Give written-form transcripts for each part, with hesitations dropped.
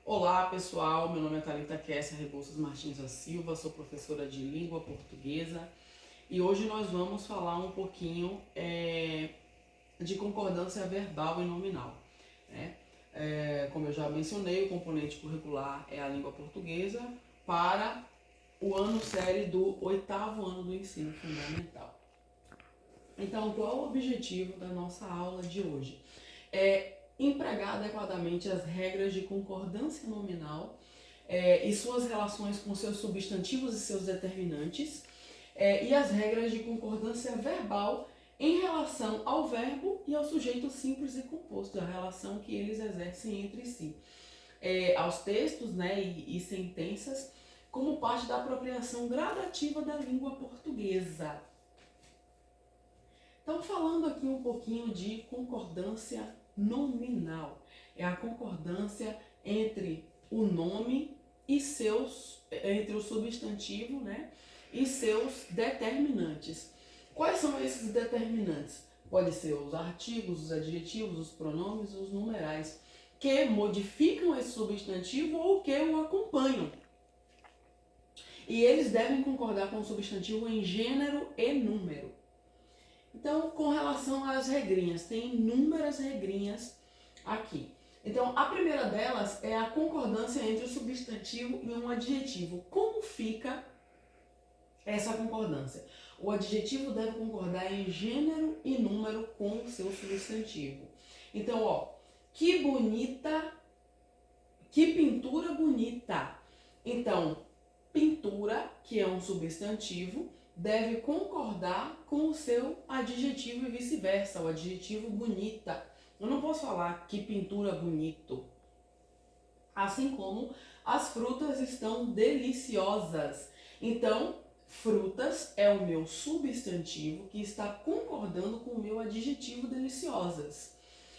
Olá pessoal, meu nome é Thalita Kessia Rebouças Martins da Silva, sou professora de língua portuguesa e hoje nós vamos falar um pouquinho de concordância verbal e nominal, né? Como eu já mencionei, o componente curricular é a língua portuguesa para o ano série do 8º ano do ensino fundamental. Então, qual é o objetivo da nossa aula de hoje? Empregar adequadamente as regras de concordância nominal e suas relações com seus substantivos e seus determinantes, e as regras de concordância verbal em relação ao verbo e ao sujeito simples e composto, a relação que eles exercem entre si, aos textos, né, e sentenças, como parte da apropriação gradativa da língua portuguesa. Então, falando aqui um pouquinho de concordância nominal, é a concordância entre o nome e entre o substantivo, né, e seus determinantes. Quais são esses determinantes? Pode ser os artigos, os adjetivos, os pronomes, os numerais, que modificam esse substantivo ou que o acompanham. E eles devem concordar com o substantivo em gênero e número. Então, com relação às regrinhas, tem inúmeras regrinhas aqui. Então, a primeira delas é a concordância entre o substantivo e um adjetivo. Como fica essa concordância? O adjetivo deve concordar em gênero e número com o seu substantivo. Então, que bonita, que pintura bonita. Então, pintura, que é um substantivo, deve concordar com o seu adjetivo e vice-versa, o adjetivo bonita. Eu não posso falar que pintura bonito. Assim como as frutas estão deliciosas. Então, frutas é o meu substantivo que está concordando com o meu adjetivo deliciosas.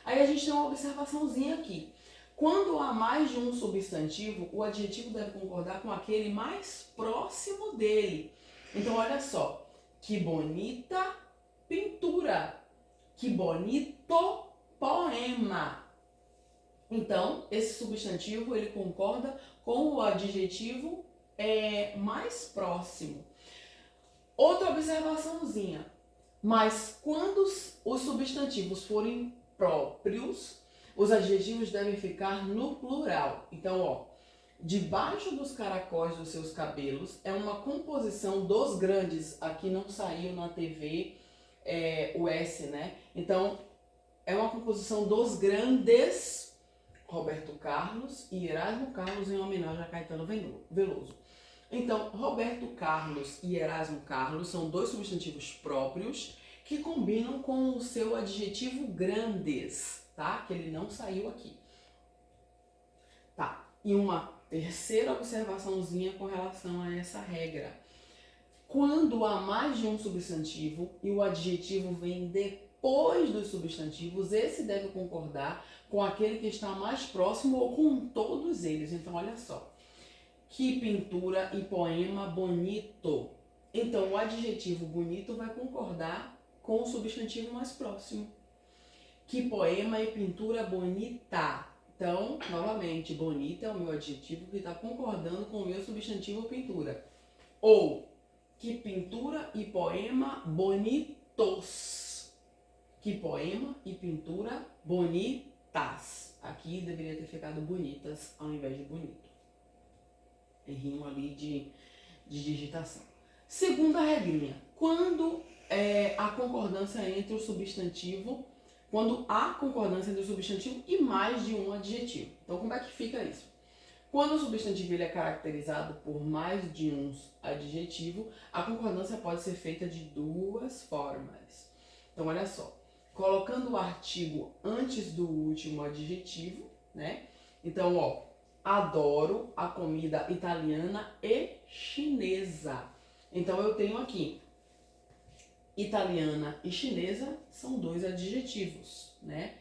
Aí a gente tem uma observaçãozinha aqui. Quando há mais de um substantivo, o adjetivo deve concordar com aquele mais próximo dele. Então, olha só, que bonita pintura, que bonito poema. Então, esse substantivo, ele concorda com o adjetivo mais próximo. Outra observaçãozinha, mas quando os substantivos forem próprios, os adjetivos devem ficar no plural. Então, debaixo dos caracóis dos seus cabelos é uma composição dos grandes. Aqui não saiu na TV o S, né? Então, é uma composição dos grandes Roberto Carlos e Erasmo Carlos em homenagem a Caetano Veloso. Então, Roberto Carlos e Erasmo Carlos são dois substantivos próprios que combinam com o seu adjetivo grandes, tá? Que ele não saiu aqui. Tá, e uma terceira observaçãozinha com relação a essa regra. Quando há mais de um substantivo e o adjetivo vem depois dos substantivos, esse deve concordar com aquele que está mais próximo ou com todos eles. Então, olha só. Que pintura e poema bonito. Então, o adjetivo bonito vai concordar com o substantivo mais próximo. Que poema e pintura bonita. Então, novamente, bonita é o meu adjetivo que está concordando com o meu substantivo pintura. Ou, que pintura e poema bonitos. Que poema e pintura bonitas. Aqui deveria ter ficado bonitas ao invés de bonito. Errinho ali de digitação. Segunda regrinha. Quando a concordância entre o substantivo... Quando há concordância entre o substantivo e mais de um adjetivo. Então, como é que fica isso? Quando o substantivo ele é caracterizado por mais de um adjetivo, a concordância pode ser feita de duas formas. Então, olha só. Colocando o artigo antes do último adjetivo, né? Então, adoro a comida italiana e chinesa. Então, eu tenho aqui italiana e chinesa são dois adjetivos, né?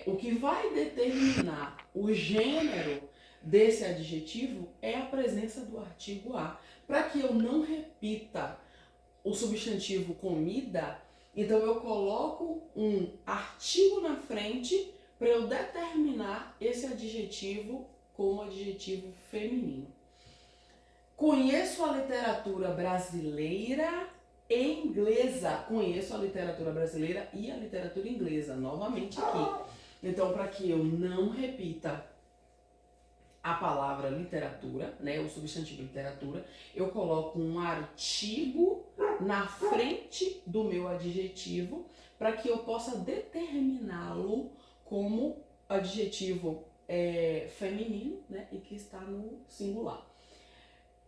O que vai determinar o gênero desse adjetivo é a presença do artigo a. Para que eu não repita o substantivo comida, então eu coloco um artigo na frente para eu determinar esse adjetivo adjetivo como adjetivo feminino. Conheço a literatura brasileira e inglesa. Conheço a literatura brasileira e a literatura inglesa. Novamente aqui. Então, para que eu não repita a palavra literatura, né, o substantivo literatura, eu coloco um artigo na frente do meu adjetivo para que eu possa determiná-lo como adjetivo feminino, né, e que está no singular.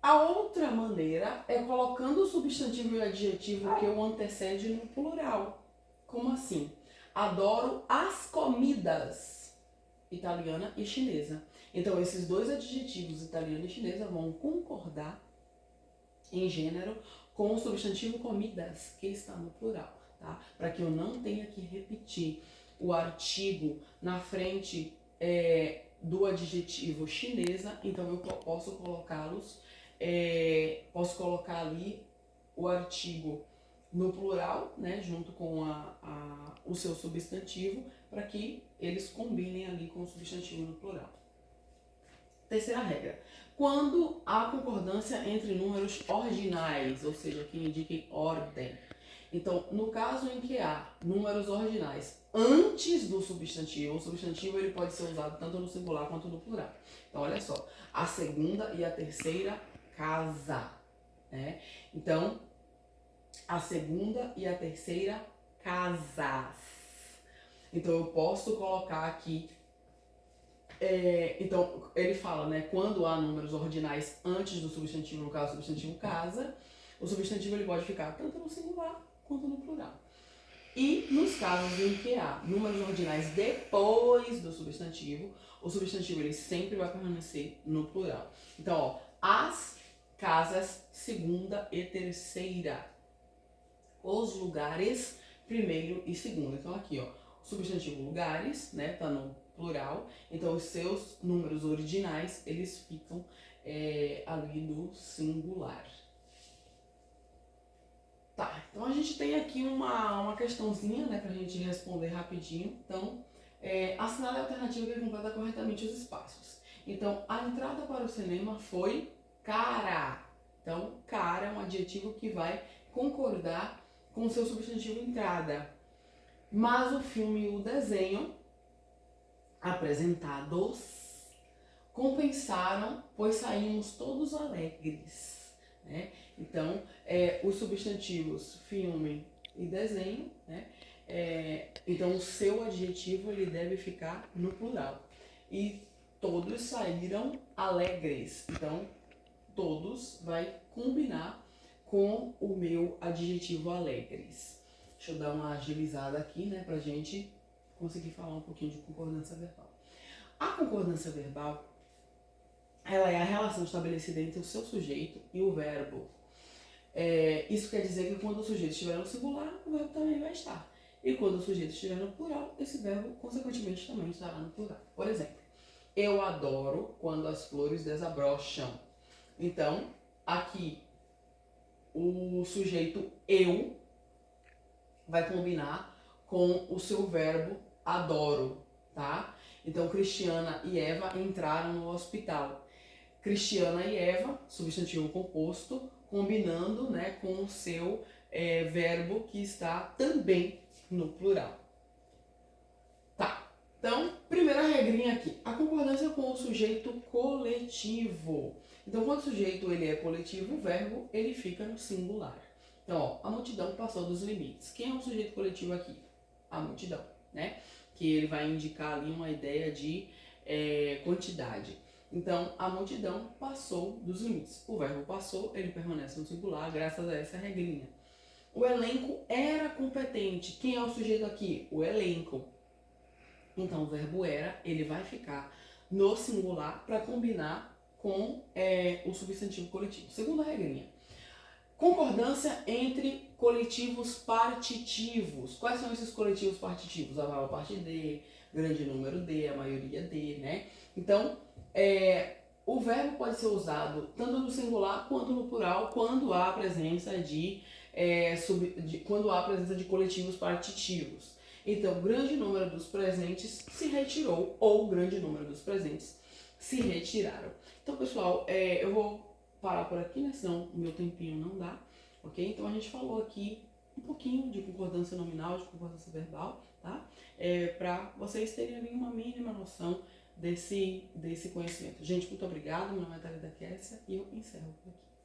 A outra maneira é colocando o substantivo e o adjetivo que o antecede no plural. Como assim? Adoro as comidas italiana e chinesa. Então, esses dois adjetivos, italiana e chinesa, vão concordar em gênero com o substantivo comidas, que está no plural, tá? Para que eu não tenha que repetir o artigo na frente do adjetivo chinesa, então eu posso colocá-los, posso colocar ali o artigo no plural, né, junto com o seu substantivo, para que eles combinem ali com o substantivo no plural. Terceira regra. Quando há concordância entre números ordinais, ou seja, que indiquem ordem. Então, no caso em que há números ordinais antes do substantivo, o substantivo ele pode ser usado tanto no singular quanto no plural. Então, olha só, a segunda e a terceira casa, né? Então, a segunda e a terceira casas. Então, eu posso colocar aqui, então, ele fala, né, quando há números ordinais antes do substantivo, no caso, o substantivo casa, o substantivo ele pode ficar tanto no singular quanto no plural. E nos casos em que há números ordinais depois do substantivo, o substantivo ele sempre vai permanecer no plural. Então, ó, as casas, segunda e terceira. Os lugares, primeiro e segundo. Então, aqui, ó, o substantivo lugares, né, tá no plural. Então, os seus números ordinais, eles ficam ali no singular. Tá, então a gente tem aqui uma questãozinha, né, pra gente responder rapidinho. Então, assinale a alternativa que completa corretamente os espaços. Então, a entrada para o cinema foi cara. Então, cara é um adjetivo que vai concordar com o seu substantivo entrada. Mas o filme e o desenho apresentados compensaram, pois saímos todos alegres, né? Então, os substantivos filme e desenho, né? Então, o seu adjetivo ele deve ficar no plural. E todos saíram alegres. Então, todos vai combinar com o meu adjetivo alegres. Deixa eu dar uma agilizada aqui, né? Pra gente conseguir falar um pouquinho de concordância verbal. A concordância verbal, ela é a relação estabelecida entre o seu sujeito e o verbo. Isso quer dizer que quando o sujeito estiver no singular, o verbo também vai estar. E quando o sujeito estiver no plural, esse verbo, consequentemente, também estará no plural. Por exemplo, eu adoro quando as flores desabrocham. Então, aqui, o sujeito eu vai combinar com o seu verbo adoro, tá? Então, Cristiana e Eva entraram no hospital. Cristiana e Eva, substantivo composto, combinando, né, com o seu verbo que está também no plural. Tá, então, primeira regrinha aqui, a concordância com o sujeito coletivo. Então, quando o sujeito ele é coletivo, o verbo ele fica no singular. Então, ó, a multidão passou dos limites. Quem é o sujeito coletivo aqui? A multidão, né? Que ele vai indicar ali uma ideia de quantidade. Então, a multidão passou dos limites. O verbo passou, ele permanece no singular, graças a essa regrinha. O elenco era competente. Quem é o sujeito aqui? O elenco. Então, o verbo era, ele vai ficar no singular para combinar com o substantivo coletivo. Segunda regrinha. Concordância entre coletivos partitivos. Quais são esses coletivos partitivos? A maior parte de, grande número de, a maioria de, né? Então, o verbo pode ser usado tanto no singular quanto no plural quando há a presença de coletivos partitivos. Então, o grande número dos presentes se retirou ou o grande número dos presentes se retiraram. Então, pessoal, eu vou parar por aqui, né? Senão o meu tempinho não dá, ok? Então, a gente falou aqui um pouquinho de concordância nominal, de concordância verbal, tá? Para vocês terem ali uma mínima noção desse conhecimento. Gente, muito obrigada. Meu nome é Thalita Kessia e eu encerro por aqui.